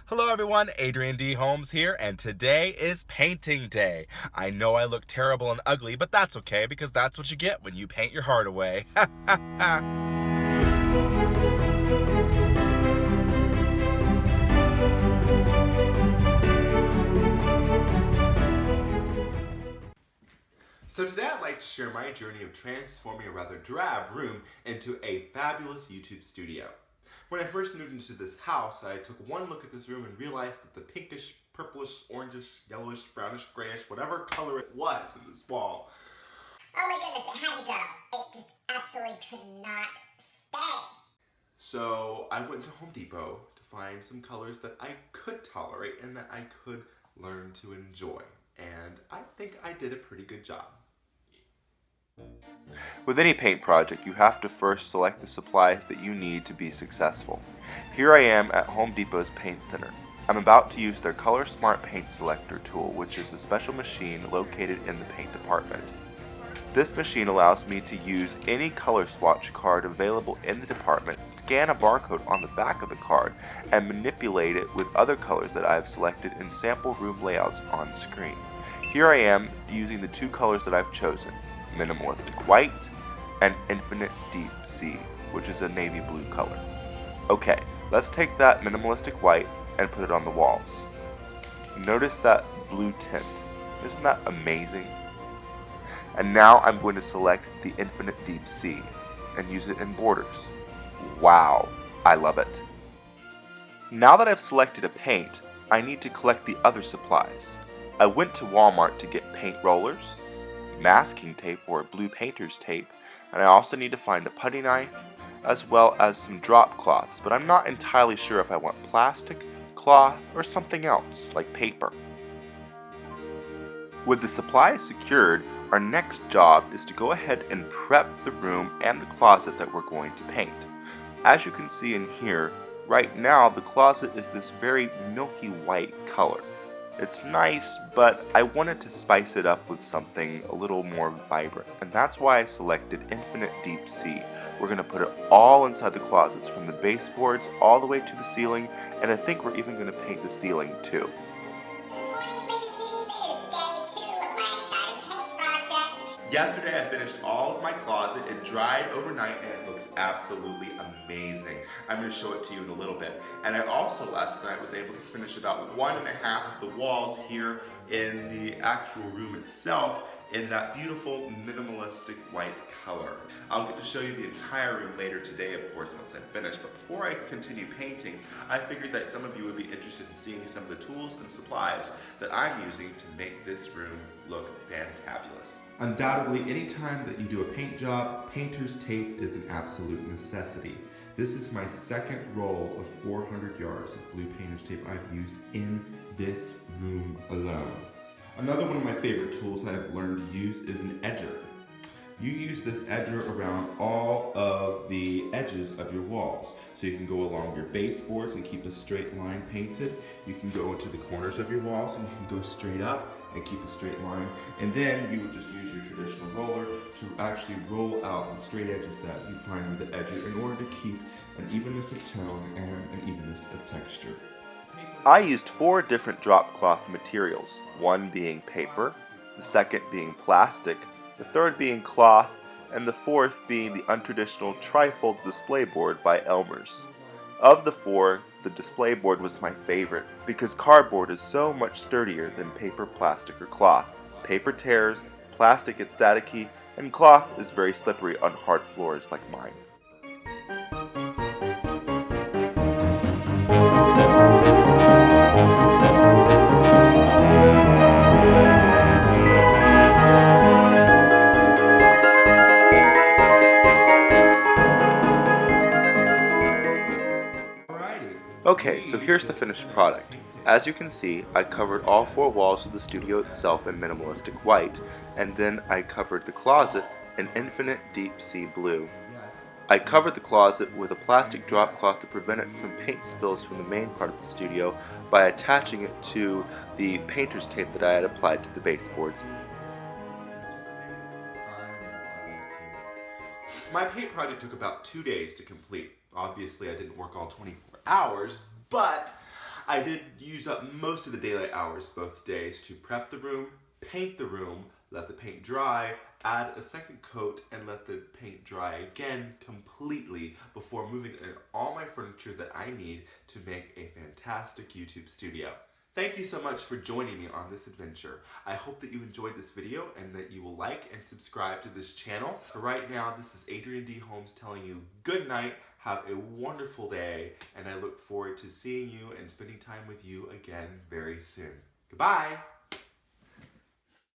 Hello everyone, Adrian D. Holmes here, and today is painting day. I know I look terrible and ugly, but that's okay because that's what you get when you paint your heart away. So today I'd like to share my journey of transforming a rather drab room into a fabulous YouTube studio. When I first moved into this house, I took one look at this room and realized that the pinkish, purplish, orangish, yellowish, brownish, grayish, whatever color it was in this wall. Oh my goodness, it had to go. It just absolutely could not stay. So I went to Home Depot to find some colors that I could tolerate and that I could learn to enjoy. And I think I did a pretty good job. With any paint project, you have to first select the supplies that you need to be successful. Here I am at Home Depot's Paint Center. I'm about to use their Color Smart Paint Selector tool, which is a special machine located in the paint department. This machine allows me to use any color swatch card available in the department, scan a barcode on the back of the card, and manipulate it with other colors that I have selected in sample room layouts on screen. Here I am using the two colors that I've chosen, Minimalistic White and Infinite Deep Sea, which is a navy blue color. Okay, let's take that Minimalistic White and put it on the walls. Notice that blue tint. Isn't that amazing? And now I'm going to select the Infinite Deep Sea and use it in borders. Wow, I love it. Now that I've selected a paint, I need to collect the other supplies. I went to Walmart to get paint rollers, masking tape or blue painter's tape, and I also need to find a putty knife as well as some drop cloths, but I'm not entirely sure if I want plastic, cloth, or something else like paper. With the supplies secured, our next job is to go ahead and prep the room and the closet that we're going to paint. As you can see in here, right now the closet is this very milky white color. It's nice, but I wanted to spice it up with something a little more vibrant, and that's why I selected Infinite Deep Sea. We're going to put it all inside the closets, from the baseboards all the way to the ceiling, and I think we're even going to paint the ceiling too. Yesterday I finished all of my closet. It dried overnight and it looks absolutely amazing. I'm going to show it to you in a little bit. And I also last night was able to finish about 1.5 of the walls here in the actual room itself in that beautiful minimalistic white color. I'll get to show you the entire room later today, of course, once I'm finished. But before I continue painting, I figured that some of you would be interested in seeing some of the tools and supplies that I'm using to make this room look fantabulous. Undoubtedly, anytime that you do a paint job, painter's tape is an absolute necessity. This is my second roll of 400 yards of blue painter's tape I've used in this room alone. Another one of my favorite tools I've learned to use is an edger. You use this edger around all of the edges of your walls. So you can go along your baseboards and keep a straight line painted. You can go into the corners of your walls and you can go straight up and keep a straight line. And then you would just use your traditional roller to actually roll out the straight edges that you find with the edger in order to keep an evenness of tone and an evenness of texture. I used 4 different drop cloth materials, one being paper, the second being plastic, the third being cloth, and the fourth being the untraditional trifold display board by Elmer's. Of the 4, the display board was my favorite because cardboard is so much sturdier than paper, plastic, or cloth. Paper tears, plastic gets staticky, and cloth is very slippery on hard floors like mine. Okay, so here's the finished product. As you can see, I covered all 4 walls of the studio itself in minimalistic white, and then I covered the closet in Infinite Deep Sea blue. I covered the closet with a plastic drop cloth to prevent it from paint spills from the main part of the studio by attaching it to the painter's tape that I had applied to the baseboards. My paint project took about 2 days to complete. Obviously, I didn't work all 24 hours, but I did use up most of the daylight hours both days to prep the room, paint the room, let the paint dry, add a second coat, and let the paint dry again completely before moving in all my furniture that I need to make a fantastic YouTube studio. Thank you so much for joining me on this adventure. I hope that you enjoyed this video and that you will like and subscribe to this channel. For right now, this is Adrian D. Holmes telling you good night, have a wonderful day, and I look forward to seeing you and spending time with you again very soon. Goodbye!